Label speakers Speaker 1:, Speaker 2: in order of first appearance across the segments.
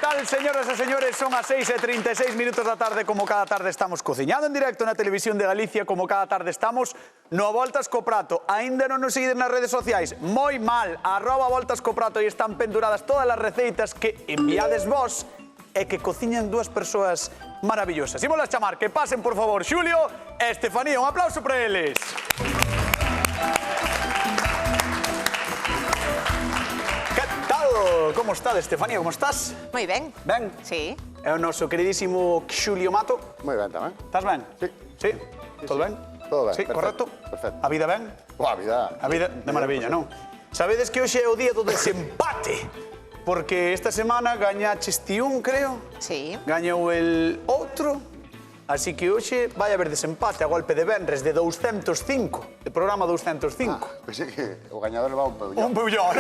Speaker 1: tal, señoras e señores? Son as 6:36 da tarde, como cada tarde estamos cociñando en directo na Televisión de Galicia, como cada tarde estamos no Voltas co Prato. Aínda non nos seguiden nas redes sociais? Moi mal, @voltascoprato, e están penduradas todas as receitas que enviades vos e que cociñan dúas persoas maravillosas. Imos a chamar, que pasen, por favor, Xulio e Estefanía. Un aplauso para eles. Como está, Estefanía? Como estás?
Speaker 2: Moi ben.
Speaker 1: Ben?
Speaker 2: Sí.
Speaker 1: É o noso queridísimo Xulio Mato.
Speaker 3: Moi ben tamén.
Speaker 1: Estás ben?
Speaker 3: Sí.
Speaker 1: Sí? Todo ben?
Speaker 3: Todo ben,
Speaker 1: Sí,
Speaker 3: perfecto,
Speaker 1: correcto?
Speaker 3: perfecto.
Speaker 1: A vida ben?
Speaker 3: Boa vida.
Speaker 1: A vida de maravilla, non? Sabedes que hoxe é o día do desempate, porque esta semana gañaches ti un, creo.
Speaker 2: Sí.
Speaker 1: Gañou el outro. Así que hoxe vai haber desempate a golpe de venres de 205, de programa 205.
Speaker 3: Pensei que o gañador leva un peullón.
Speaker 1: Un peullón.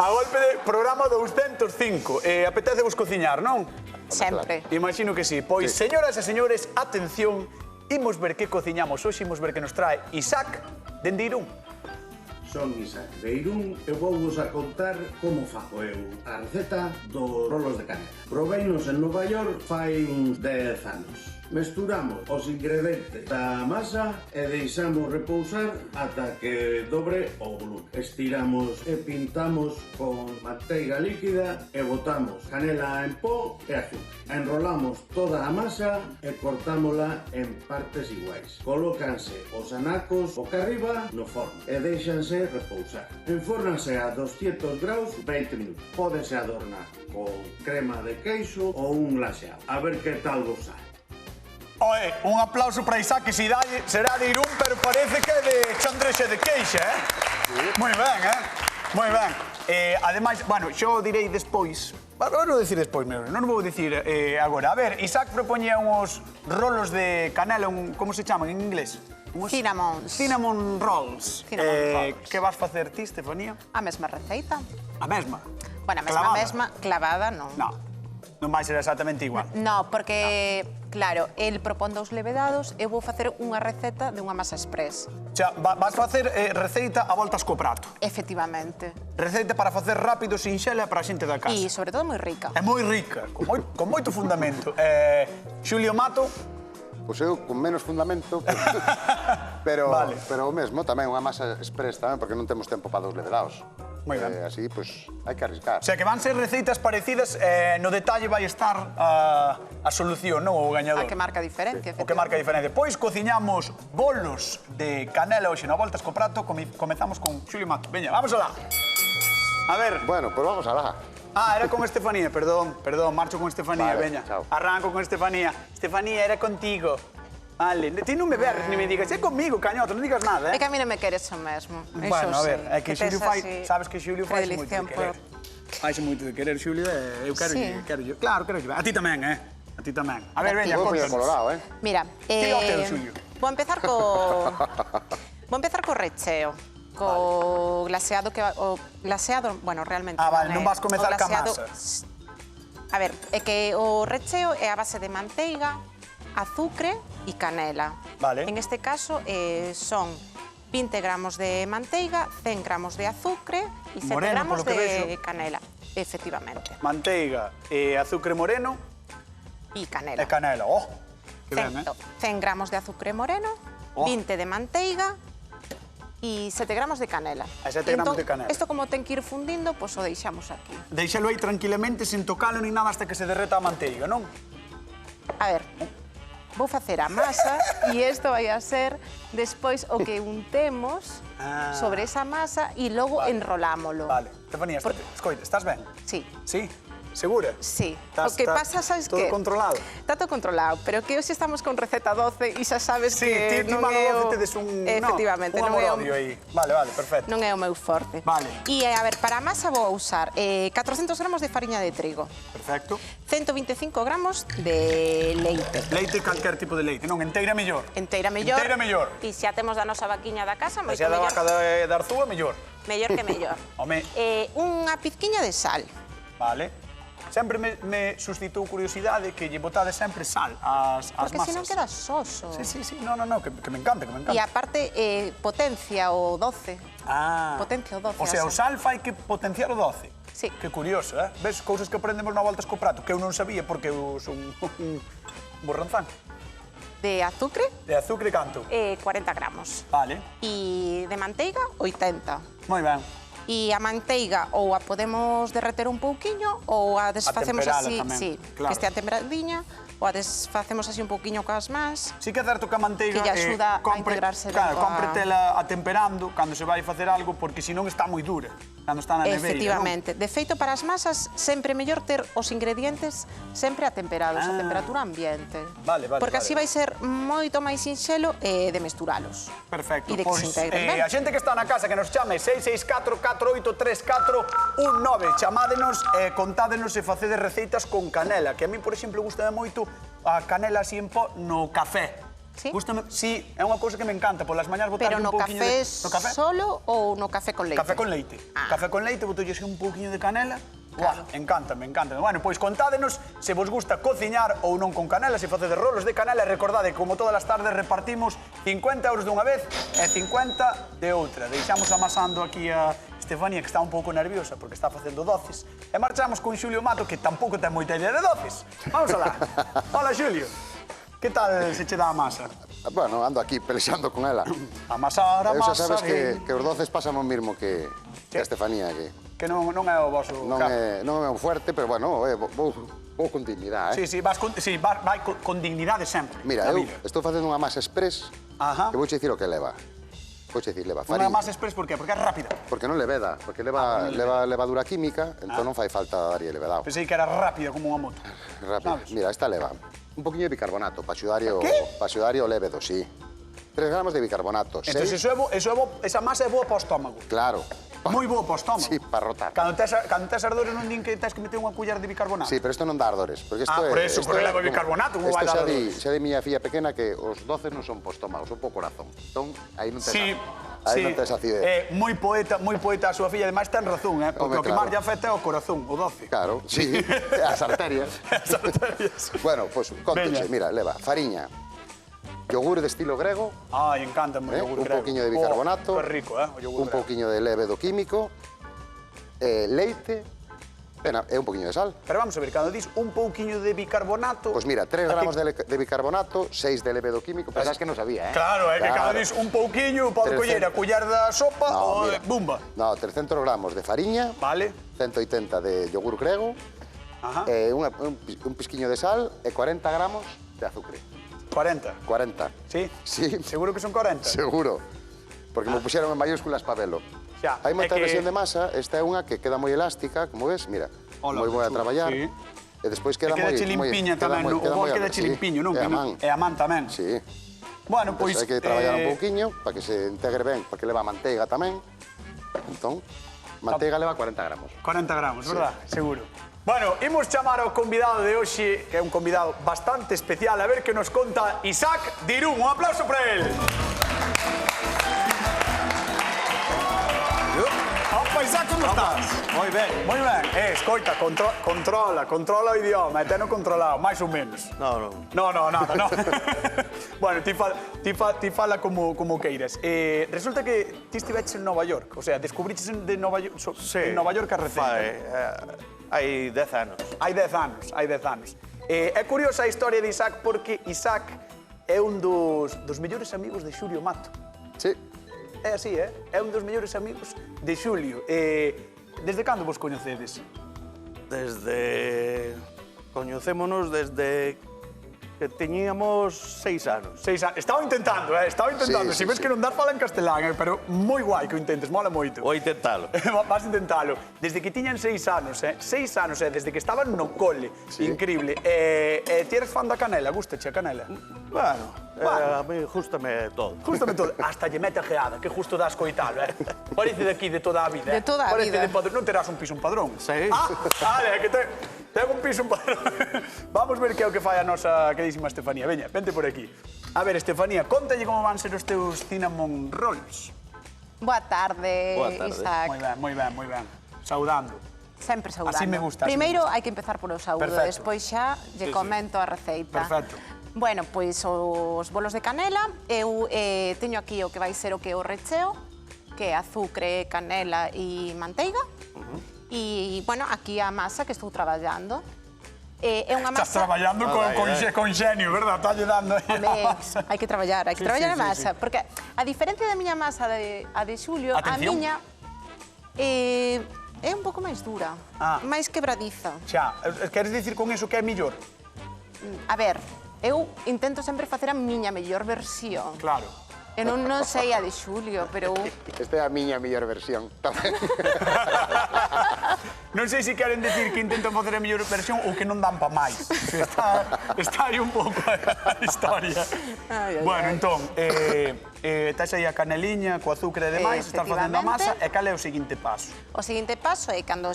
Speaker 1: A golpe de programa 205. Apetece vos cociñar, non?
Speaker 2: Sempre.
Speaker 1: Imagino que sí. Pois,
Speaker 3: Sí.
Speaker 1: señoras e señores, atención, imos ver que cociñamos hoxe, imos ver que nos trae Isaac dende Irún.
Speaker 4: Son Isaac de Irún e vou-vos a contar como fago eu a receta dos rolos de canela. Proveinos en Nova York fai uns 10 anos. Mesturamos os ingredientes da masa e deixamos repousar ata que dobre o volumen. Estiramos e pintamos con manteiga líquida e botamos canela en pó e azúcar. Enrolamos toda a masa e cortámola en partes iguais. Colócanse os anacos boca arriba no forno e deixanse repousar. Enfórnanse a 200 graus 20 minutos. Pódense adornar con crema de queixo ou un glaseado. A ver que tal vos sai.
Speaker 1: Oe, un aplauso para Isaac, que será de Irún, pero parece que é de Chandrexe de Queixa, Moi ben, Moi ben. Ademais, bueno, xo direi despois. Non vou dicir despois, non vou dicir agora. A ver, Isaac propoñía uns rolos de canela, como se chaman en inglés?
Speaker 2: Cinnamons.
Speaker 1: Cinnamon rolls.
Speaker 2: Cinnamon rolls.
Speaker 1: Que vas facer ti, Estefanía?
Speaker 2: A mesma receita.
Speaker 1: A mesma?
Speaker 2: Bueno, a mesma, clavada, non.
Speaker 1: Non vai ser exactamente igual.
Speaker 2: No, porque, claro, el propón dous levedados, eu vou facer unha receta de unha masa express.
Speaker 1: Xa, vas facer receita a voltas co prato.
Speaker 2: Efectivamente.
Speaker 1: Receita para facer rápido, sinxela para a xente da casa.
Speaker 2: E, sobre todo, moi rica.
Speaker 1: É moi rica, con moito fundamento. Xulio Mato.
Speaker 3: Pois eu con menos fundamento, pero o mesmo, tamén unha masa express tamén, porque non temos tempo para dos levedados.
Speaker 1: Moi ben.
Speaker 3: Así, pois, hai que arriscar.
Speaker 1: O sea, que van ser receitas parecidas, no detalle vai estar a solución, non? O gañador.
Speaker 2: A que marca a diferencia,
Speaker 1: O que marca a diferencia. Pois cociñamos bolos de canela hoxe no Voltas co Prato. Comezamos con Xulio Mato. Veña, vamos alá. A ver.
Speaker 3: Bueno, pois vamos alá.
Speaker 1: Era con Estefanía, perdón, marcho con Estefanía,
Speaker 3: Vale,
Speaker 1: veña.
Speaker 3: chao.
Speaker 1: Arranco con Estefanía. Estefanía, era contigo. Vale, ti non me berres ni me digas, é conmigo, cañoto, non digas nada,
Speaker 2: É que a mí non me queres o mesmo.
Speaker 1: Bueno, a ver, é que Xulio fai, sabes que Xulio fai moito de
Speaker 2: predilección
Speaker 1: querer. Faixe moito de querer, Xulio, eu quero yo. Claro, quero yo. A ti tamén, A ti tamén. A ver, veña,
Speaker 3: Vou poñer
Speaker 1: contanos.
Speaker 3: colorado,
Speaker 2: Mira,
Speaker 1: Tira o teu, Xulio.
Speaker 2: vou empezar co recheo. Co glaseado que o glaseado, bueno, realmente
Speaker 1: vale, non vas comezar ca masa.
Speaker 2: A ver, é que o recheo é a base de manteiga, azucre e canela.
Speaker 1: Vale.
Speaker 2: En este caso son 20 gramos de manteiga, 100 gramos de azucre e 7
Speaker 1: Moreno,
Speaker 2: gramos
Speaker 1: polo que
Speaker 2: de
Speaker 1: vexo.
Speaker 2: canela. Efectivamente.
Speaker 1: Manteiga e azúcar moreno
Speaker 2: E canela.
Speaker 1: e canela. Oh, que ben,
Speaker 2: 100 gramos de azúcar moreno, 20 de manteiga e 7 gramos de canela.
Speaker 1: E 7 gramos de canela.
Speaker 2: Isto como ten que ir fundindo, pois o deixamos aquí.
Speaker 1: Deixalo aí tranquilamente, sin tocalo ni nada hasta que se derreta a manteiga, non?
Speaker 2: A ver, vou facer a masa e isto vai a ser despois o que untemos sobre esa masa e logo enrolámolo.
Speaker 1: Vale. Estefanía, escoita, estás ben?
Speaker 2: Sí.
Speaker 1: Sí? Segura?
Speaker 2: Sí.
Speaker 1: Estás-
Speaker 2: O que
Speaker 1: estás
Speaker 2: pasa, sabes
Speaker 1: todo
Speaker 2: que...
Speaker 1: controlado?
Speaker 2: Está todo controlado, pero que hoxe estamos con receta 12 e xa sabes
Speaker 1: Sí,
Speaker 2: que
Speaker 1: ti
Speaker 2: non
Speaker 1: malo
Speaker 2: é
Speaker 1: 12
Speaker 2: o...
Speaker 1: tedes un...
Speaker 2: Efectivamente,
Speaker 1: un
Speaker 2: non é o...
Speaker 1: amor-odio aí. Vale, perfecto.
Speaker 2: Non é o meu forte.
Speaker 1: Vale.
Speaker 2: E, a ver, para a masa vou usar 400 gramos de fariña de trigo,
Speaker 1: Perfecto.
Speaker 2: 125 gramos de leite.
Speaker 1: Leite, calquer tipo de leite, non? Enteira mellor.
Speaker 2: Enteira mellor.
Speaker 1: Enteira mellor.
Speaker 2: E xa temos da nosa vaquiña da casa, moito
Speaker 1: Se a da
Speaker 2: mellor.
Speaker 1: vaca de Arzúa, mellor.
Speaker 2: Mellor que mellor.
Speaker 1: Home.
Speaker 2: Unha pizquiña de sal.
Speaker 1: Vale. Sempre me suscitou curiosidade que lle botade sempre sal ás masas.
Speaker 2: Porque senón queda soso.
Speaker 1: Sí, no, que me encanta, que me encanta.
Speaker 2: E aparte, potencia o 12.
Speaker 1: Ah.
Speaker 2: Potencia o 12.
Speaker 1: O sea,
Speaker 2: a
Speaker 1: o sal fai que potenciar o 12.
Speaker 2: Sí.
Speaker 1: Que curioso, Ves, cousas que aprendemos na Voltas co Prato, que eu non sabía porque eu son un borranzán.
Speaker 2: De azúcar,
Speaker 1: De azúcar canto?
Speaker 2: 40 gramos.
Speaker 1: Vale.
Speaker 2: E de manteiga, 80.
Speaker 1: Moi ben.
Speaker 2: E a manteiga ou a podemos derreter un pouquiño ou a desfacemos
Speaker 1: temperala
Speaker 2: así,
Speaker 1: tamén,
Speaker 2: sí,
Speaker 1: claro.
Speaker 2: que estea temperadiña, ou a desfacemos así un pouquiño coas mans.
Speaker 1: Sí que é certo que a manteiga
Speaker 2: Que lle axuda a integrarse
Speaker 1: claro,
Speaker 2: coa-
Speaker 1: cómpretela atemperando cando se vai facer algo, porque senón está moi dura, cando está na neveira,
Speaker 2: Efectivamente. De feito, para as masas, sempre mellor ter os ingredientes sempre atemperados, a temperatura ambiente.
Speaker 1: Vale, vale,
Speaker 2: Porque
Speaker 1: vale,
Speaker 2: así vai ser moito máis sinxelo de mesturalos.
Speaker 1: Perfecto.
Speaker 2: E de que se integren ben.
Speaker 1: A xente que está na casa que nos chame 664-483419. Chamádenos e contádenos se facedes receitas con canela, que a mí, por exemplo, gustame moito a canela así en pó no café.
Speaker 2: Sí?
Speaker 1: Gústame, sí, é unha cousa que me encanta, polas mañás botar
Speaker 2: Pero
Speaker 1: un
Speaker 2: no
Speaker 1: pouquiño
Speaker 2: café
Speaker 1: de... No café?
Speaker 2: solo ou no café con leite?
Speaker 1: Café con leite.
Speaker 2: Ah.
Speaker 1: Café con leite, botolle así un pouquiño de canela. Claro. Encántame, encántame. Bueno, pois contádenos se vos gusta cociñar ou non con canela, se facedes rolos de canela, e recordade que como todas as tardes repartimos 50 euros dunha vez e 50 de outra. Deixamos amasando aquí a Estefanía, que está un pouco nerviosa porque está facendo doces, e marchamos con Xulio Mato, que tampouco ten moita idea de doces. Vamos alá. Hola, Xulio. Que tal se che dá a masa?
Speaker 3: Bueno, ando aquí pelexando con ela.
Speaker 1: Amasar,
Speaker 3: Eu xa
Speaker 1: amasar...
Speaker 3: sabes que os doces pasan o mismo que a Estefanía, que
Speaker 1: non é o vosso...
Speaker 3: non é un fuerte, pero bueno, vou con dignidade,
Speaker 1: Sí, vai con dignidade sempre.
Speaker 3: Mira,
Speaker 1: na
Speaker 3: eu
Speaker 1: vida.
Speaker 3: estou facendo unha masa express
Speaker 1: Ajá.
Speaker 3: que vouche dicir o que leva. Vouche dicir, leva
Speaker 1: Unha
Speaker 3: farina.
Speaker 1: masa express, por qué? Porque é rápida.
Speaker 3: Porque non leveda, porque leva levadura química, entón non fai falta darlle levedado.
Speaker 1: Pensei que era rápida como unha moto.
Speaker 3: Rápido.
Speaker 1: Sabes?
Speaker 3: Mira, esta leva un poquinho de bicarbonato para axudar o lévedo, sí. 3 gramos de bicarbonato.
Speaker 1: Entón, esa masa é boa para o estómago.
Speaker 3: Claro.
Speaker 1: Moi boa para o estómago.
Speaker 3: Sí, para rotar.
Speaker 1: Cando tes ardores non din que tens que meter unha culler de bicarbonato.
Speaker 3: Sí, pero isto non dá ardores. Porque isto
Speaker 1: por eso, porque leva bicarbonato, como vai dar ardores?
Speaker 3: Xa di miña filla pequena que os doces non son po estómago, son po corazón. Entón, aí non tes
Speaker 1: Sí,
Speaker 3: aí non tes acidez.
Speaker 1: moi poeta a súa filla, ademais ten razón, porque
Speaker 3: Home,
Speaker 1: o que máis
Speaker 3: claro.
Speaker 1: lle afecta é o corazón, o doce.
Speaker 3: Claro, sí, as arterias.
Speaker 1: As arterias.
Speaker 3: Bueno, pois, conteche,
Speaker 1: Veña.
Speaker 3: mira, leva fariña, yogur de estilo grego,
Speaker 1: Ai, encántame o yogur
Speaker 3: un
Speaker 1: grego.
Speaker 3: pouquiño de bicarbonato,
Speaker 1: Que rico, o yogur
Speaker 3: un
Speaker 1: grego.
Speaker 3: pouquiño de lévedo químico, leite, e un pouquiño de sal.
Speaker 1: Pero vamos a ver, cando dis un pouquiño de bicarbonato...
Speaker 3: Pois mira, 3 gramos de bicarbonato, 6 de lévedo químico, pensás que non sabía,
Speaker 1: Claro, que cando dis un pouquiño, pode coller a culler da sopa ou
Speaker 3: mira.
Speaker 1: bumba.
Speaker 3: No, 300 gramos de fariña,
Speaker 1: Vale.
Speaker 3: 180 de yogur grego,
Speaker 1: Ajá.
Speaker 3: un pisquiño de sal e 40 gramos de azúcar.
Speaker 1: 40.
Speaker 3: 40.
Speaker 1: Sí?
Speaker 3: Sí,
Speaker 1: Seguro que son 40?
Speaker 3: seguro. Porque me puxeron en mayúsculas para velo.
Speaker 1: Xa,
Speaker 3: Hai moita
Speaker 1: é que-
Speaker 3: versión de masa, esta é unha que queda moi elástica, como ves, mira,
Speaker 1: Hola,
Speaker 3: moi boa a
Speaker 1: chulo,
Speaker 3: traballar.
Speaker 1: sí.
Speaker 3: E despois queda moi...
Speaker 1: Queda chilimpiña tamén, o gol queda chilimpiño, non?
Speaker 3: É a man.
Speaker 1: É a man tamén.
Speaker 3: Sí.
Speaker 1: Bueno,
Speaker 3: Pois
Speaker 1: pois...
Speaker 3: hai que traballar un pouquiño para que se integre ben, porque leva manteiga tamén. Entón, manteiga leva 40 gramos.
Speaker 1: 40 gramos, verdad? Seguro. Bueno, imos chamar ao convidado de hoxe, que é un convidado bastante especial, a ver que nos conta Isaac Dirún. Un aplauso para él. Opa, Isaac, como estás?
Speaker 5: Moi ben.
Speaker 1: Moi ben. Escoita, controla o idioma, teno controlado, máis ou menos.
Speaker 5: No.
Speaker 1: No, nada, no. Bueno, ti fala como queiras. Resulta que ti estiveches en Nova York, o sea, descubriches en Nova York a receta.
Speaker 5: Hai 10 anos.
Speaker 1: Hai 10 anos. É curiosa a historia de Isaac porque Isaac é un dos mellores amigos de Xulio Mato.
Speaker 3: Sí.
Speaker 1: É así, é un dos mellores amigos de Xulio. Desde cando vos coñecedes?
Speaker 5: Coñecémonos desde que teñíamos 6 anos.
Speaker 1: 6 anos. Estaba intentando.
Speaker 3: Sí,
Speaker 1: Si ves
Speaker 3: sí.
Speaker 1: que non das fala en castelán, pero moi guai que o intentes, mola moito.
Speaker 5: Vou intentalo.
Speaker 1: Vas intentalo. Desde que tiñan 6 anos, 6 anos, desde que estaban no cole.
Speaker 3: Sí.
Speaker 1: Increíble. Ti eres fan da canela? Gustache a canela?
Speaker 5: Bueno,
Speaker 1: Bueno.
Speaker 5: a mí gústame todo.
Speaker 1: Justamente todo. Hasta lle mete a geada, que justo das coitalo, Parece de aquí de toda a vida,
Speaker 2: De toda a
Speaker 1: Parece
Speaker 2: vida.
Speaker 1: de padrón. Non terás un piso un padrón?
Speaker 5: Sí.
Speaker 1: Vale, que ten un piso un padrón. Vamos ver que é o que fai a nosa queridísima Estefanía. Veña, vente por aquí. A ver, Estefanía, contalle como van ser os teus cinnamon rolls.
Speaker 2: Boa tarde,
Speaker 5: Boa tarde.
Speaker 2: Isaac.
Speaker 1: Moi ben. Saudando.
Speaker 2: Sempre saudando.
Speaker 1: Así me gusta, así
Speaker 2: Primeiro
Speaker 1: me gusta.
Speaker 2: hai que empezar polo saúdo,
Speaker 1: Perfecto.
Speaker 2: despois xa lle comento a receita.
Speaker 1: Perfecto.
Speaker 2: Bueno, pois os bolos de canela, eu teño aquí o que vai ser o que é o recheo, que é azúcar, canela e manteiga. E, bueno, aquí a masa que estou traballando. É unha
Speaker 1: Estás
Speaker 2: masa...
Speaker 1: traballando con xenio, verdad? Estás dando aí a masa.
Speaker 2: Hai que traballar a
Speaker 1: Sí,
Speaker 2: masa.
Speaker 1: sí.
Speaker 2: Porque a diferencia da miña masa a de Xulio,
Speaker 1: Atención.
Speaker 2: a miña é un pouco máis dura, máis quebradiza.
Speaker 1: Xa, queres dicir con iso que é millor?
Speaker 2: A ver, eu intento sempre facer a miña mellor versión.
Speaker 1: Claro.
Speaker 2: Eu non sei a de Xulio, pero...
Speaker 3: Esta é a miña mellor versión. Tamén.
Speaker 1: Non sei se queren dicir que intentan facer a mellor versión ou que non dan pa máis. Está aí un pouco a historia. Bueno, entón, estás aí a caneliña, co azúcar e demais, estás facendo a masa, e cal é o seguinte paso?
Speaker 2: O seguinte paso é cando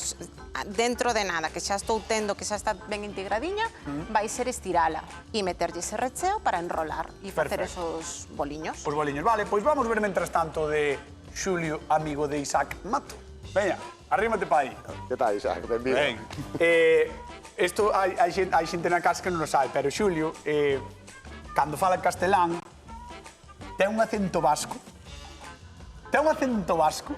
Speaker 2: dentro de nada, que xa estou tendo, que xa está ben integradiña, vai ser estirala e meterlle ese recheo para enrolar e facer
Speaker 1: Perfecto.
Speaker 2: esos boliños.
Speaker 1: Os boliños. Vale, pois vamos ver mentras tanto de Xulio, amigo de Isaac Mato. Veña, arrímate pa aí.
Speaker 3: Que tal, Isaac? Benvido.
Speaker 5: Ben.
Speaker 1: Isto hai xente na casa que non o sabe, pero Xulio, cando fala castelán, ten un acento vasco. Ten un acento vasco?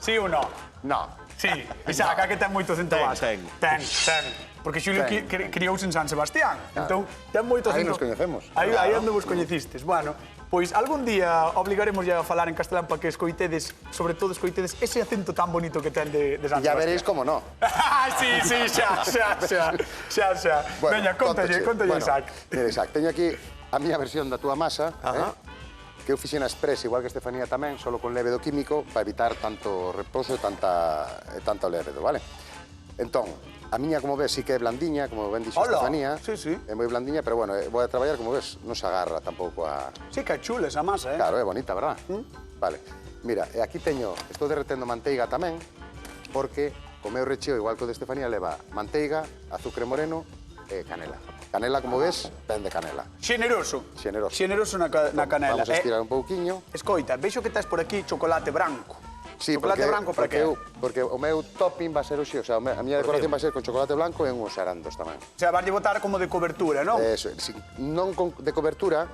Speaker 1: Sí ou non?
Speaker 3: No.
Speaker 1: Sí, Isaac, que ten moito acento
Speaker 5: Ten,
Speaker 1: vasco.
Speaker 5: ten.
Speaker 1: Ten. Porque Xulio criouse en San Sebastián, entón ten moito
Speaker 3: Aí
Speaker 1: acento...
Speaker 3: nos coñecemos.
Speaker 1: Aí onde vos coñecistes. Bueno, pois algún día obligaremos ya a falar en castelán para que escoitedes, sobre todo escoitedes, ese acento tan bonito que ten de San
Speaker 3: Ya
Speaker 1: Sebastián.
Speaker 3: veréis como no.
Speaker 1: Sí, xa. Veña, contalle, Isaac.
Speaker 3: Mira, Isaac, teño aquí a miña versión da túa masa, que eu fixen a express, igual que Estefanía tamén, solo con lévedo químico, para evitar tanto reposo e tanto lévedo, vale? Entón, a miña, como ves, sí que é blandiña, como ben dixo
Speaker 1: Hola.
Speaker 3: Estefanía.
Speaker 1: Sí.
Speaker 3: É moi blandiña, pero bueno, vou a traballar, como ves, non se agarra tampouco a...
Speaker 1: Sí, que chula esa masa,
Speaker 3: Claro, é bonita, verdad? Vale. Mira, e aquí teño, estou derretendo manteiga tamén, porque o meu recheo, igual que o de Estefanía, leva manteiga, azúcar moreno e canela. Canela, como ves, ven de canela.
Speaker 1: Xeneroso.
Speaker 3: Xeneroso.
Speaker 1: Xeneroso na canela.
Speaker 3: Vamos a estirar un pouquiño.
Speaker 1: Escoita, vexo que tes por aquí chocolate branco.
Speaker 3: Sí,
Speaker 1: chocolate branco para que?
Speaker 3: porque o meu topping va a ser hoxe, o sea, a miña decoración va a ser con chocolate blanco e uns arandos tamén.
Speaker 1: O sea, vaslle botar como de cobertura, non?
Speaker 3: Eso, non de cobertura,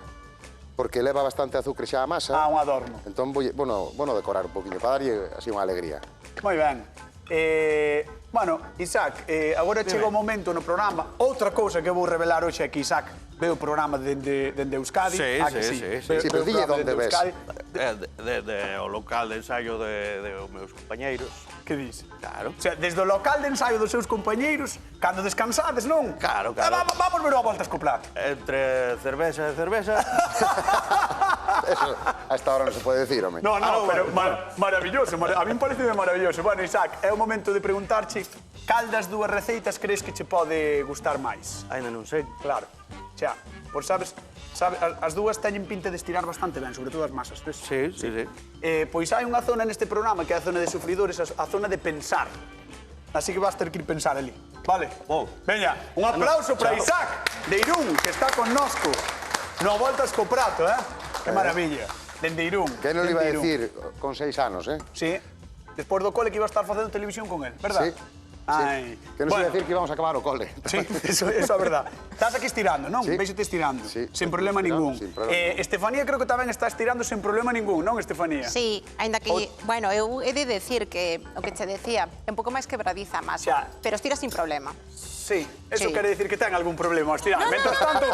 Speaker 3: porque leva bastante azúcar xa a masa.
Speaker 1: Un adorno.
Speaker 3: Entón, bueno, decorar un poquinho, para darlle así unha alegría.
Speaker 1: Moi ben. Bueno, Isaac, agora chega o momento no programa. Outra cousa que vou revelar hoxe é que Isaac ve o programa dende Euskadi.
Speaker 5: Sí,
Speaker 1: que
Speaker 5: sí.
Speaker 3: Sí, pero dille onde ves.
Speaker 5: O local de ensaio de os meus compañeiros.
Speaker 1: Que dis?
Speaker 5: Claro.
Speaker 1: O sea, desde o local de ensaio dos seus compañeiros, cando descansades, non?
Speaker 5: Claro.
Speaker 1: Vamos ver a voltas co plato.
Speaker 5: Entre cerveza e cerveza.
Speaker 3: Eso, a esta hora non se pode decir, home.
Speaker 1: No, pero maravilloso. A mí me parece maravilloso. Bueno, Isaac, é o momento de preguntarche cal das dúas receitas crees que che pode gustar máis?
Speaker 5: Ainda non sei.
Speaker 1: Claro. Xa, pois sabes, as dúas teñen pinta de estirar bastante ben, sobre todo as masas, ves?
Speaker 5: Sí.
Speaker 1: Pois hai unha zona neste programa que é a zona de sufridores, a zona de pensar. Así que vas ter que ir pensar ali, vale? Veña, un aplauso para Isaac de Irún, que está connosco. No voltas co prato, Que maravilla. Dende Irún.
Speaker 3: Que non iba a decir con 6 anos,
Speaker 1: Sí. Despois do cole que iba a estar facendo televisión con él, verdad?
Speaker 3: Sí.
Speaker 1: Ai.
Speaker 3: Que non se iba a decir que íbamos a acabar o cole.
Speaker 1: Sí, eso é verdad. Estás aquí estirando, non?
Speaker 3: Sí.
Speaker 1: Veixote estirando.
Speaker 3: Sí,
Speaker 1: Sin problema
Speaker 3: estirando,
Speaker 1: ningún.
Speaker 3: sin problema.
Speaker 1: Estefanía creo que tamén está estirando sin problema ningún, non, Estefanía?
Speaker 2: Sí, aínda que, bueno, eu he de decir que o que che decía, é un pouco máis quebradiza a masa, pero estira sin problema.
Speaker 1: Sí, eso
Speaker 2: Sí.
Speaker 1: quere decir que ten algún problema ao estirar. Mientras tanto,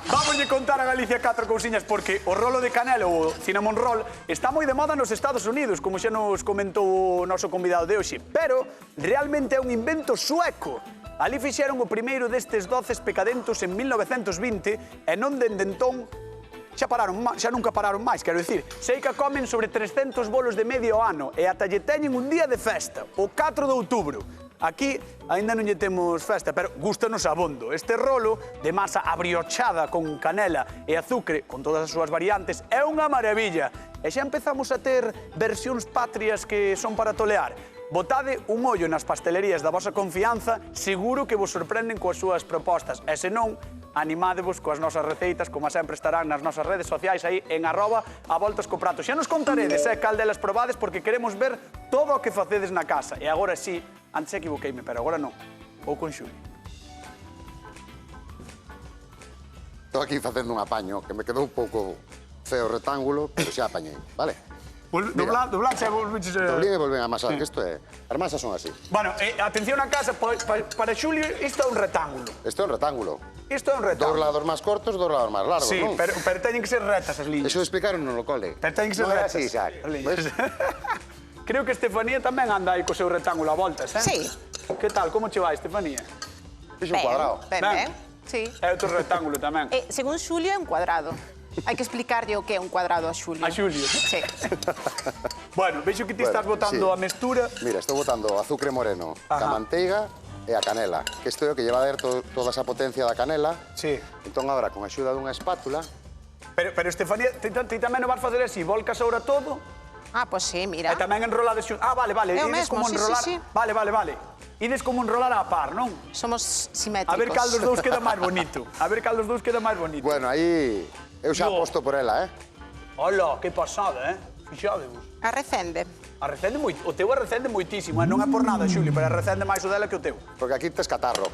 Speaker 1: vámoslle contar a Galicia 4 cousiñas porque o rolo de canela, o cinnamon roll, está moi de moda nos Estados Unidos, como xa nos comentou o noso convidado de hoxe, pero realmente é un invento sueco. Ali fixeron o primeiro destes doces pecadentos en 1920 e non dende entón xa nunca pararon máis, quero dicir, sei que comen sobre 300 bolos de medio ano e ata lle teñen un día de festa, o 4 de outubro. Aquí aínda non lle temos festa, pero gustanos abondo. Este rolo de masa abriochada con canela e azúcar, con todas as súas variantes, é unha maravilla. E xa empezamos a ter versións patrias que son para tolear. Botade un ollo nas pastelerías da vosa confianza, seguro que vos sorprenden coas súas propostas. E se non, animádevos coas nosas receitas, como sempre estarán nas nosas redes sociais aí en @avoltascoprato. Xa nos contaredes, cal delas probades, porque queremos ver todo o que facedes na casa. E agora sí, antes equivoqueime, pero agora non. Ou con Xulio.
Speaker 3: Estou aquí facendo un apaño, que me quedou un pouco feo o rectángulo, pero xa apañei, vale?
Speaker 1: Doblanse e volveches...
Speaker 3: Doblín e volven a amasar, que isto é... As masas son así.
Speaker 1: Bueno, atención a casa, para Xulio isto é un retángulo.
Speaker 3: Isto é un retángulo.
Speaker 1: Isto é un
Speaker 3: Dos
Speaker 1: retángulo.
Speaker 3: lados máis cortos, dos lados máis largos,
Speaker 1: Sí,
Speaker 3: non?
Speaker 1: pero teñen que ser retas as liñas.
Speaker 3: Eso explicaron no cole.
Speaker 1: Pero teñen que ser
Speaker 3: Non é
Speaker 1: retas.
Speaker 3: así, Isaac.
Speaker 1: as liñas. Creo que Estefanía tamén anda aí co seu retángulo a voltas, eh?
Speaker 2: Sí.
Speaker 1: Que tal, como che vai, Estefanía?
Speaker 3: Fixo un cuadrado.
Speaker 2: Ben. Sí.
Speaker 1: É outro retángulo tamén.
Speaker 2: Según Xulio, é un cuadrado. Hai que explicarlle o que é un cuadrado a Xulio.
Speaker 1: A Xulio.
Speaker 2: Sí.
Speaker 1: Bueno, vexo que ti estás botando
Speaker 3: sí.
Speaker 1: a mestura.
Speaker 3: Mira, estou botando azúcar moreno,
Speaker 1: Ajá.
Speaker 3: a manteiga e a canela. Que isto é o que lleva a ver toda esa potencia da canela.
Speaker 1: Sí.
Speaker 3: Entón, agora, con a axuda dunha espátula...
Speaker 1: Pero Estefanía, ti tamén o vas facer así, volcas ahora todo
Speaker 2: Ah, pois sí, mira.
Speaker 1: e tamén enrolades xunto. Ah, vale.
Speaker 2: É o
Speaker 1: Ides
Speaker 2: mesmo,
Speaker 1: como
Speaker 2: sí,
Speaker 1: enrolar.
Speaker 2: sí.
Speaker 1: Vale. Ides como enrolar a par, non?
Speaker 2: Somos simétricos.
Speaker 1: A ver cal dos dous queda máis bonito.
Speaker 3: Bueno, aí... Eu xa
Speaker 1: Yo.
Speaker 3: aposto por ela, eh?
Speaker 1: Hola, que pasada, eh? Fixadevos.
Speaker 2: Arrecende.
Speaker 1: Arrecende moito, o teu arrecende moitísimo, non é por nada, Xulio, pero arrecende máis o dela que o teu.
Speaker 3: Porque aquí tes catarro.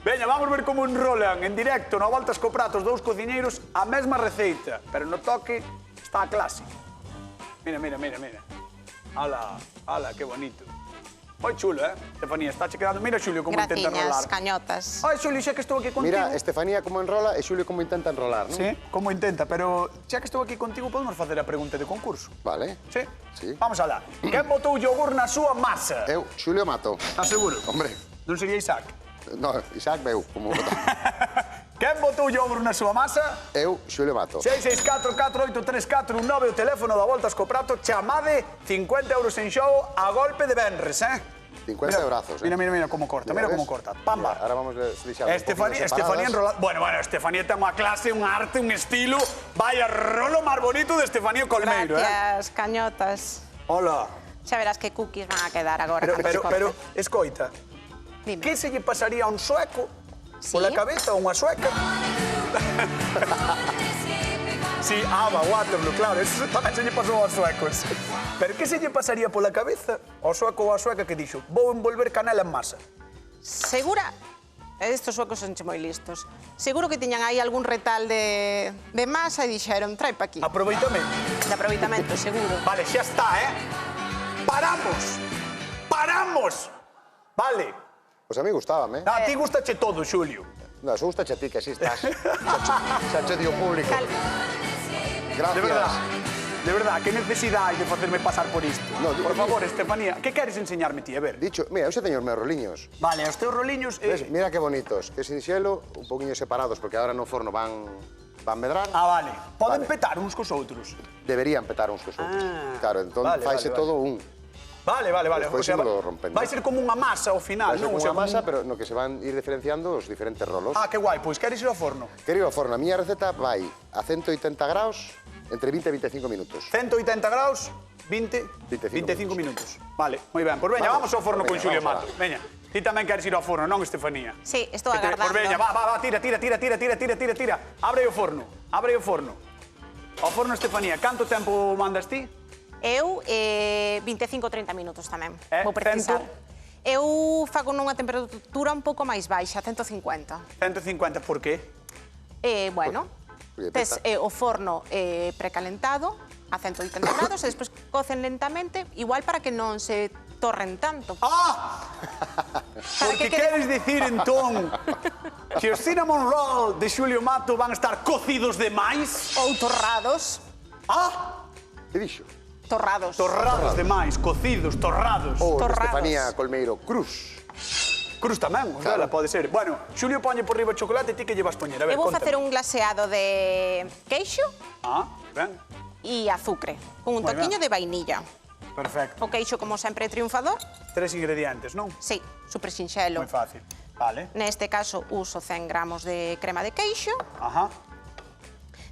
Speaker 1: Veña, vamos ver como enrolan en directo, no Voltas co Prato, os dous cociñeiros, a mesma receita, pero no toque está a clase. Mira. Ala, que bonito. Moi chulo, eh? Estefanía, está che quedando... Mira, Xulio, como intenta enrolar.
Speaker 2: Graciñas, cañotas.
Speaker 1: Ai, Xulio, xa que estou aquí contigo...
Speaker 3: Mira, Estefanía como enrola e Xulio como intenta enrolar, non?
Speaker 1: Sí, como intenta, pero xa que estou aquí contigo podemos facer a pregunta de concurso.
Speaker 3: Vale.
Speaker 1: Sí?
Speaker 3: Sí.
Speaker 1: Vamos alá. Quen botou yogur na súa masa?
Speaker 3: Eu, Xulio mato.
Speaker 1: Estás seguro?
Speaker 3: Hombre,
Speaker 1: Non sería Isaac?
Speaker 3: no, Isaac veu, como botar.
Speaker 1: Quen botou yogur na súa masa?
Speaker 3: Eu, Xulio mato.
Speaker 1: 664-483-419, o teléfono da Voltas co Prato, chamade 50 euros en xogo a golpe de venres, eh?
Speaker 3: 50 eurazos, eh?
Speaker 1: Mira como corta, mira como
Speaker 3: ves?
Speaker 1: corta. Pamba.
Speaker 3: Ahora vamos a deixar
Speaker 1: Estefanía enrola... Bueno, Estefanía ten unha clase, un arte, un estilo. Vaya rolo máis bonito de Estefanía Colmeiro,
Speaker 2: Gracias, cañotas.
Speaker 1: Hola.
Speaker 2: Xa verás que cookies van a quedar agora.
Speaker 1: Pero, escoita,
Speaker 2: Dime.
Speaker 1: que se lle pasaría a un sueco
Speaker 2: Sí.
Speaker 1: pola cabeza, unha sueca? Sí, Waterloo, claro, eso tamén se lle pasou aos suecos. Pero que se lle pasaría pola cabeza ao sueco ou á sueca que dixo vou envolver canela en masa?
Speaker 2: Segura... Estos suecos son moi listos. Seguro que tiñan aí algún retal de masa e dixeron, trai pa aquí.
Speaker 1: Aproveitamento.
Speaker 2: De aproveitamento, seguro.
Speaker 1: Vale, xa está, eh? Paramos! Vale.
Speaker 3: Pois a mí gustábame.
Speaker 1: A ti gustache todo, Xulio.
Speaker 3: No, eso gusta a ti, que así estás. Xa che dio público. Gracias.
Speaker 1: De verdad, que necesidade de facerme pasar por isto?
Speaker 3: No,
Speaker 1: por favor, Estefanía, que queres enseñarme ti? A ver.
Speaker 3: Dicho, mira, eu xa teño os meus roliños.
Speaker 1: Vale, os teus roliños...
Speaker 3: Ves, mira que bonitos, que sinxelo, un poquinho separados, porque agora no forno van medrar.
Speaker 1: Ah, vale. Poden
Speaker 3: Vale.
Speaker 1: petar uns cos outros.
Speaker 3: Deberían petar uns cos outros. Claro, entón
Speaker 1: vale,
Speaker 3: faise
Speaker 1: vale.
Speaker 3: todo un.
Speaker 1: Vale.
Speaker 3: Despois ímolo rompendo.
Speaker 1: vai ser como unha masa ao final,
Speaker 3: Vai ser
Speaker 1: non?
Speaker 3: como unha masa, pero no que se van ir diferenciando os diferentes rolos.
Speaker 1: Ah, que guai, pois queres ir ao forno?
Speaker 3: Querido forno, a miña receta vai a 180 graus entre 20 e 25 minutos.
Speaker 1: 180 graus, 25 minutos. Vale, moi ben. Pois veña, vamos ao forno con Xulio
Speaker 3: vamos
Speaker 1: Mato. Veña, ti tamén queres ir ao forno, non, Estefanía?
Speaker 2: Sí, estou
Speaker 1: Pois
Speaker 2: agardando.
Speaker 1: veña, va, tira. Abre o forno. Ao forno, Estefanía, canto tempo mandas ti?
Speaker 2: Eu, 25-30 minutos tamén. Vou
Speaker 1: Cento?
Speaker 2: precisar. Eu fago nunha temperatura un pouco máis baixa, 150.
Speaker 1: 150, por qué?
Speaker 2: Bueno,
Speaker 3: Porque
Speaker 2: tes
Speaker 3: peta.
Speaker 2: o forno precalentado a 180 grados e despois cocen lentamente, igual para que non se torren tanto.
Speaker 1: Ah!
Speaker 2: Para
Speaker 1: Porque
Speaker 2: que quede-
Speaker 1: queres dicir, entón, que os cinnamon roll de Xulio Mato van a estar cocidos demais?
Speaker 2: Ou torrados.
Speaker 1: Ah!
Speaker 3: Que dixo?
Speaker 2: Torrados.
Speaker 1: Torrados demais, cocidos, torrados.
Speaker 3: Ou
Speaker 2: Torrados.
Speaker 3: Estefanía Colmeiro Cruz.
Speaker 1: Cruz tamén, o
Speaker 3: Claro.
Speaker 1: dela pode ser. Bueno, Xulio poñe por riba o chocolate, ti que llevas poñer? A ver,
Speaker 2: Eu vou
Speaker 1: conta.
Speaker 2: facer un glaseado de queixo
Speaker 1: Ah, ben,
Speaker 2: e azucre, con un
Speaker 1: Moi
Speaker 2: toquiño
Speaker 1: ben.
Speaker 2: de vainilla.
Speaker 1: perfecto.
Speaker 2: O queixo, como sempre, é triunfador.
Speaker 1: 3 ingredientes, non?
Speaker 2: Sí, super sinxelo.
Speaker 1: Moi fácil. Vale.
Speaker 2: Neste caso uso 100 gramos de crema de queixo,
Speaker 1: Ajá.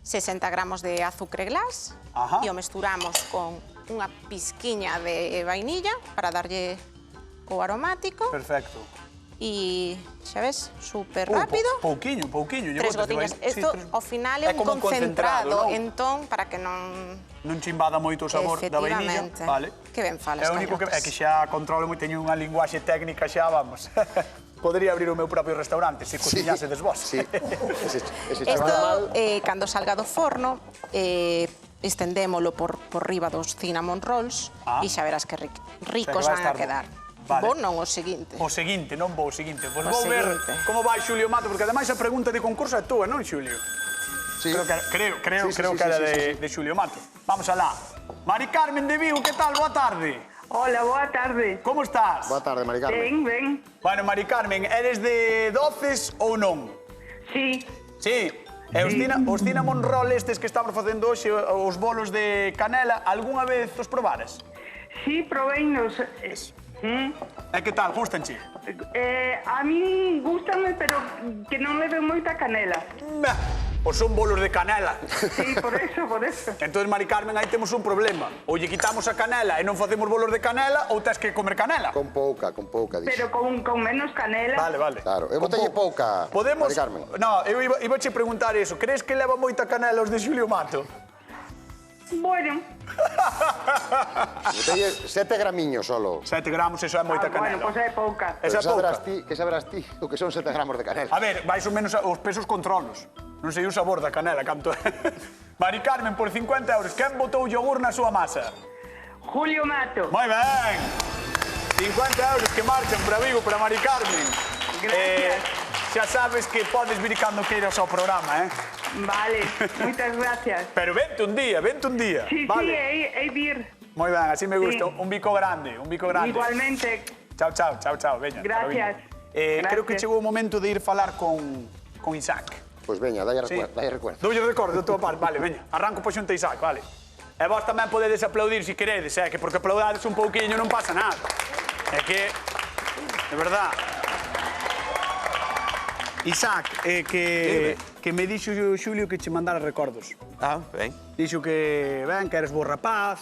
Speaker 2: 60 gramos de azucre glas
Speaker 1: Ajá.
Speaker 2: e o mesturamos con unha pizquiña de vainilla para darlle o aromático
Speaker 1: Perfecto.
Speaker 2: e, xa ves, super rápido.
Speaker 1: Pouquiño.
Speaker 2: Tres gotiñas. Isto, ao final, é un
Speaker 1: como
Speaker 2: concentrado,
Speaker 1: non?
Speaker 2: entón, para que non...
Speaker 1: Non che invada moito o sabor da vainilla.
Speaker 2: Efectivamente.
Speaker 1: Vale.
Speaker 2: Que ben falas,
Speaker 1: É o único que... É
Speaker 2: cañotas.
Speaker 1: que xa controlo moi, teño unha linguaxe técnica xa, vamos. Podría abrir o meu propio restaurante se cociñasedes vos.
Speaker 3: Sí. Ese
Speaker 2: Isto,
Speaker 3: chaval mal.
Speaker 2: cando salga do forno, estendémolo por riba dos cinnamon rolls e xa verás que ricos
Speaker 1: vai
Speaker 2: van a
Speaker 1: estar
Speaker 2: quedar.
Speaker 1: Vale.
Speaker 2: Vos non o seguinte.
Speaker 1: O seguinte, non vou o seguinte. Pois
Speaker 2: O
Speaker 1: vou ver
Speaker 2: seguinte.
Speaker 1: como vai Xulio Mato, porque ademais a pregunta de concurso é túa, non, Xulio?
Speaker 3: Sí.
Speaker 1: Creo que era de Xulio Mato. Vamos alá. Mari Carmen de Vigo, que tal? Boa tarde.
Speaker 6: Hola, boa tarde.
Speaker 1: Como estás?
Speaker 3: Boa tarde, Mari Carmen.
Speaker 6: Ben.
Speaker 1: Bueno, Mari Carmen, eres de doces ou non?
Speaker 6: Sí.
Speaker 1: Sí. E os cinnamon roll estes que estamos facendo hoxe, os bolos de canela, algunha vez os probares?
Speaker 6: Sí, proveinos.
Speaker 1: E que tal, gustanche?
Speaker 6: A mí gústame, pero que non leve moita canela.
Speaker 1: Pois son bolos de canela.
Speaker 6: Sí, por eso.
Speaker 1: Entón, Mari Carmen, aí temos un problema. Ou lle quitamos a canela e non facemos bolos de canela, ou tes que comer canela.
Speaker 3: Con pouca, dixo.
Speaker 6: Pero con menos canela.
Speaker 1: Vale.
Speaker 3: Claro, eu botei pouca,
Speaker 1: Podemos...
Speaker 3: Mari Carmen.
Speaker 1: No, eu iba che preguntar eso. Crees que leva moita canela os de Xulio Mato?
Speaker 6: Bueno.
Speaker 3: Botei 7 gramiños solo.
Speaker 1: 7 gramos, eso é moita
Speaker 6: Bueno,
Speaker 1: canela.
Speaker 6: pois é pouca.
Speaker 1: Esa é pouca.
Speaker 3: Que saberás ti o que son 7 gramos de canela.
Speaker 1: A ver, vais ou menos os pesos controlos. Non sei o sabor da canela, canto é. Mari Carmen, por 50 euros, quen botou yogur na súa masa?
Speaker 6: Julio Mato.
Speaker 1: Moi ben! 50 euros que marchan para Vigo, para Mari Carmen.
Speaker 6: Gracias.
Speaker 1: Xa sabes que podes vir cando queiras ao programa,
Speaker 6: Vale, moitas gracias.
Speaker 1: Pero vente un día.
Speaker 6: Sí,
Speaker 1: vale.
Speaker 6: ei vir.
Speaker 1: Moi ben, así me gusta.
Speaker 6: Sí.
Speaker 1: Un bico grande.
Speaker 6: Igualmente.
Speaker 1: Chao, veña.
Speaker 6: Gracias.
Speaker 1: Creo que
Speaker 6: Gracias.
Speaker 1: chegou o momento de ir falar con Isaac.
Speaker 3: Pois veña, dai
Speaker 1: Sí.
Speaker 3: recuerdo.
Speaker 1: Doulle recordo da tua parte, vale, veña. Arranco po xunta Isaac, vale. E vos tamén podedes aplaudir se queredes, que porque aplaudades un pouquiño non pasa nada. É que, de verdad. Isaac, que me dixo Xulio que che mandara recordos.
Speaker 5: Ah, ben.
Speaker 1: Dixo que, que eres bo rapaz,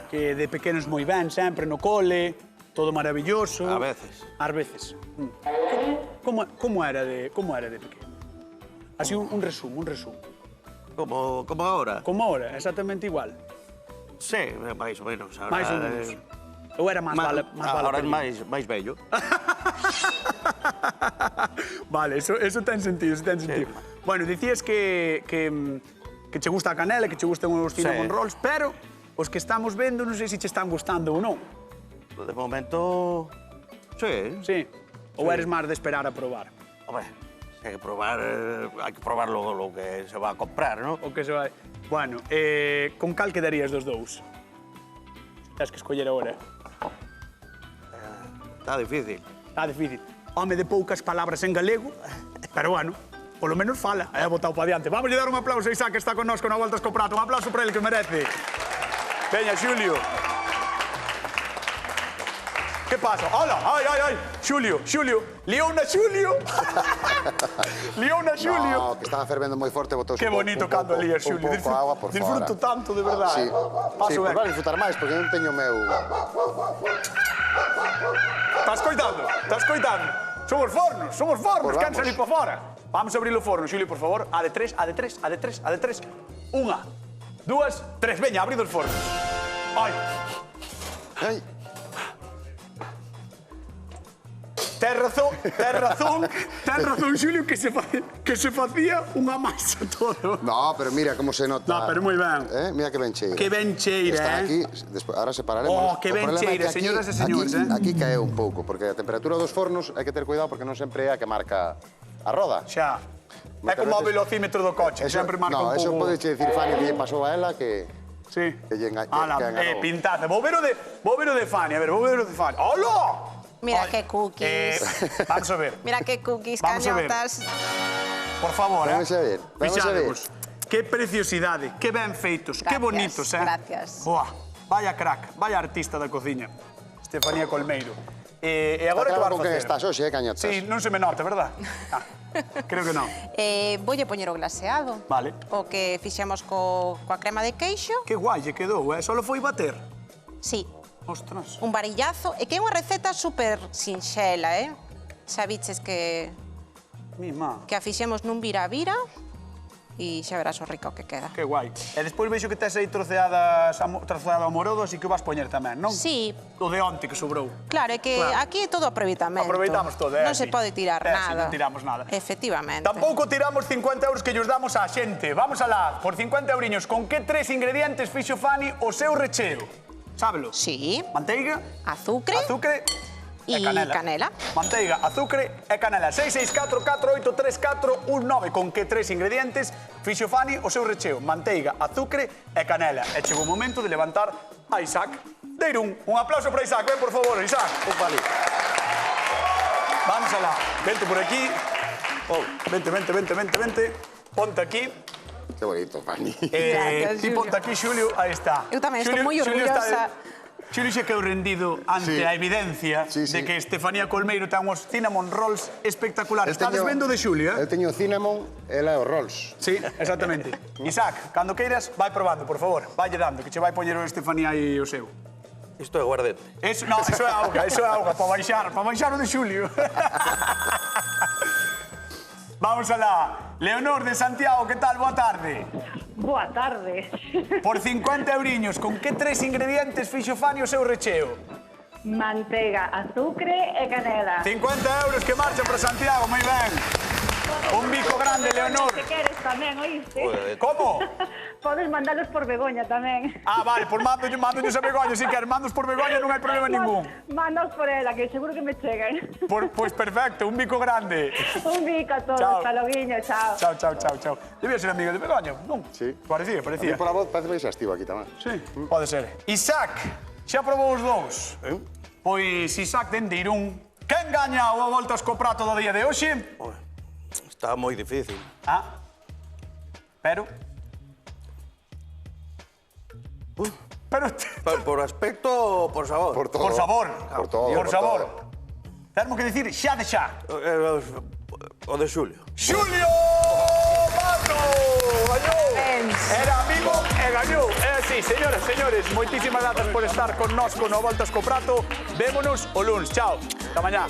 Speaker 1: que de pequenos moi ben, sempre no cole, todo maravilloso.
Speaker 5: A veces.
Speaker 1: Ás veces. Como era de pequeno? Así un resumo.
Speaker 5: Como ahora?
Speaker 1: Como ahora, exactamente igual.
Speaker 5: Sí, máis ou menos. Ahora,
Speaker 1: Máis ou menos. Eu era máis vale
Speaker 5: Ahora é
Speaker 1: perigo.
Speaker 5: máis bello.
Speaker 1: Vale, eso ten sentido, Bueno, dicías que che gusta a canela, que che gustan os cinnamon rolls, pero os que estamos vendo non sei se che están gustando ou non.
Speaker 5: De momento, sí.
Speaker 1: Sí. Ou eres máis de esperar a probar?
Speaker 5: Hombre, hai que probar lo que se va a comprar, ¿no?
Speaker 1: O que se vai... Bueno, con cal quedarías dos dous? Tens que escoller agora.
Speaker 5: Está difícil.
Speaker 1: Está difícil. Home de poucas palabras en galego, pero bueno, polo menos fala. É botado para diante. Vamos a dar un aplauso a Isaac, que está connosco na Voltas co Prato. Un aplauso para ele que merece. Veña, Xulio. Que pasa? Hola, ai. Xulio. Liou na Xulio.
Speaker 3: No, que estaba fervendo moi forte, botouse
Speaker 1: Que bonito cando lía Xulio.
Speaker 3: un pouco agua por fora.
Speaker 1: Disfruto tanto, de verdade.
Speaker 3: Sí,
Speaker 1: Paso ben.
Speaker 3: pues vai disfrutar máis, porque non teño meu...
Speaker 1: Estás coitando? Somos fornos,
Speaker 3: Pues
Speaker 1: quen
Speaker 3: vamos.
Speaker 1: salir para fora. Vamos a abrir o forno, Xulio, por favor. A de tres. Unha, dúas, tres. Veña, abrid os fornos. Ai,
Speaker 3: Ai,
Speaker 1: ten razón, Xulio, que se facía unha masa todo.
Speaker 3: no, pero mira como se nota.
Speaker 1: No, pero moi ben.
Speaker 3: Mira que ben cheira.
Speaker 1: Que ben cheira,
Speaker 3: Está aquí, despois, ahora separaremos.
Speaker 1: Oh, que
Speaker 3: O
Speaker 1: ben
Speaker 3: problema é
Speaker 1: cheira,
Speaker 3: que aquí-
Speaker 1: señoras e señores,
Speaker 3: Aquí caeu un pouco, porque a temperatura dos fornos hai que ter cuidado porque non sempre é a que marca a roda.
Speaker 1: Xa. É
Speaker 3: Moitas
Speaker 1: como o
Speaker 3: veces-
Speaker 1: velocímetro do coche, sempre marca un pouco...
Speaker 3: Eso pode dicir Fanny que lle pasou a ela que...
Speaker 1: Sí.
Speaker 3: que lle enga-
Speaker 1: Ala,
Speaker 3: que enganou.
Speaker 1: pintaza. Vou ver o de Fanny, a ver, Hola!
Speaker 2: Mira
Speaker 1: Ay,
Speaker 2: que cookies.
Speaker 1: Vamos a ver.
Speaker 2: Mira que cookies,
Speaker 1: Vamos a ver.
Speaker 2: cañotas.
Speaker 1: Por favor,
Speaker 3: Vamos a ver, vamos a ver.
Speaker 1: Fixádevos. Que preciosidade, que ben feitos, que
Speaker 2: Gracias,
Speaker 1: bonitos,
Speaker 2: gracias.
Speaker 1: Buah, vaya crack, vaya artista da cociña. Estefanía Colmeiro. E agora que
Speaker 3: Está
Speaker 1: vas
Speaker 3: claro con quen
Speaker 1: facer?
Speaker 3: estás hoxe, cañotas?
Speaker 1: Sí, non se me nota, verdad? Creo que non.
Speaker 2: Voulle poñer o glaseado.
Speaker 1: Vale.
Speaker 2: O que fixemos coa crema de queixo.
Speaker 1: Que guai lle quedou, Solo foi bater.
Speaker 2: Sí,
Speaker 1: Ostras.
Speaker 2: un varillazo. E que é unha receta super sinxela, eh? Sabiches que
Speaker 1: Mi má.
Speaker 2: a fixemos nun vira-vira. e xa verás o rico que queda.
Speaker 1: Que guai. E despois veixo que tes aí troceado a morodo, así que o vas poñer tamén, non?
Speaker 2: Sí.
Speaker 1: O de onte que sobrou.
Speaker 2: Claro, é que aquí é todo aproveitamento.
Speaker 1: Aproveitamos todo,
Speaker 2: Non se pode tirar
Speaker 1: sí,
Speaker 2: nada.
Speaker 1: non tiramos nada.
Speaker 2: Efectivamente.
Speaker 1: Tampouco tiramos 50 euros que llos damos á xente. Vamos alá, por 50 euriños, con que 3 ingredientes fixo Fani o seu recheo? Sábelo?
Speaker 2: Sí.
Speaker 1: Manteiga,
Speaker 2: Azúcar
Speaker 1: azúcar
Speaker 2: e canela.
Speaker 1: Manteiga, azúcar e canela. 664-483-419. Con que 3 ingredientes fixo Fani o seu recheo? Manteiga, azúcar e canela. E chegou o momento de levantar a Isaac de Irún. Un aplauso para Isaac, por favor, Isaac.
Speaker 3: Vale.
Speaker 1: Vamos alá. Vente por aquí. Vente. Ponte aquí.
Speaker 3: Qué bonito, Fani.
Speaker 2: Gracias,
Speaker 1: Ti
Speaker 2: Xulio.
Speaker 1: ponte aquí, Xulio. Aí está.
Speaker 2: Eu tamén estou moi orgullosa.
Speaker 1: Xulio xe quedou rendido ante
Speaker 3: Sí.
Speaker 1: a evidencia
Speaker 3: Sí, sí.
Speaker 1: de que Estefanía Colmeiro ten uns cinnamon rolls espectaculares. Estades vendo de Xulio,
Speaker 3: Eu teño cinnamon, ela é o Rolls.
Speaker 1: Sí, exactamente. Isaac, cando queiras, vai probando, por favor. Valle dando, que che vai poñer o Estefanía aí o seu.
Speaker 5: Isto é guardete.
Speaker 1: Eso é auga, para baixar o de Xulio. Vamos alá. Leonor de Santiago, que tal? Boa tarde.
Speaker 6: Boa tarde.
Speaker 1: Por 50 euriños, con que 3 ingredientes fixo Fani o seu recheo?
Speaker 6: Manteiga, azúcar e canela.
Speaker 1: 50 euros que marchan para Santiago, moi ben. Un bico grande, Leonor.
Speaker 6: Se queres tamén, oíste?
Speaker 1: Como?
Speaker 6: Podes mandalos por Begoña tamén.
Speaker 1: Ah, vale, por mándonos a Begoña, si queres, mandos por Begoña, non hai problema ningún.
Speaker 6: Mandaos por ela, que seguro que me chegan.
Speaker 1: Pois perfecto, un bico grande.
Speaker 6: Un bico a todos,
Speaker 1: Chao.
Speaker 6: hasta loguiño, chao.
Speaker 1: Chao. Debía ser amigo de Begoña, non?
Speaker 3: Sí.
Speaker 1: Parecía.
Speaker 3: A mí pola voz parece máis activo aquí tamén.
Speaker 1: Sí, pode ser. Isaac, xa probou os dous. Pois Isaac dende Irún. Quen gaña o Voltas co Prato do día de hoxe?
Speaker 5: Está moi difícil.
Speaker 1: Ah, pero...
Speaker 5: Por aspecto ou por sabor?
Speaker 3: Por todo.
Speaker 1: Por sabor.
Speaker 3: Por todo.
Speaker 1: Por sabor. Termo que dicir xa de xa.
Speaker 5: O de Xulio.
Speaker 1: Xulio Mato! Gañou! Era amigo e gañou. Sí, señoras e señores, moitísimas grazas por estar connosco no Voltas co Prato. Vémonos o luns. Chao. Ata mañá.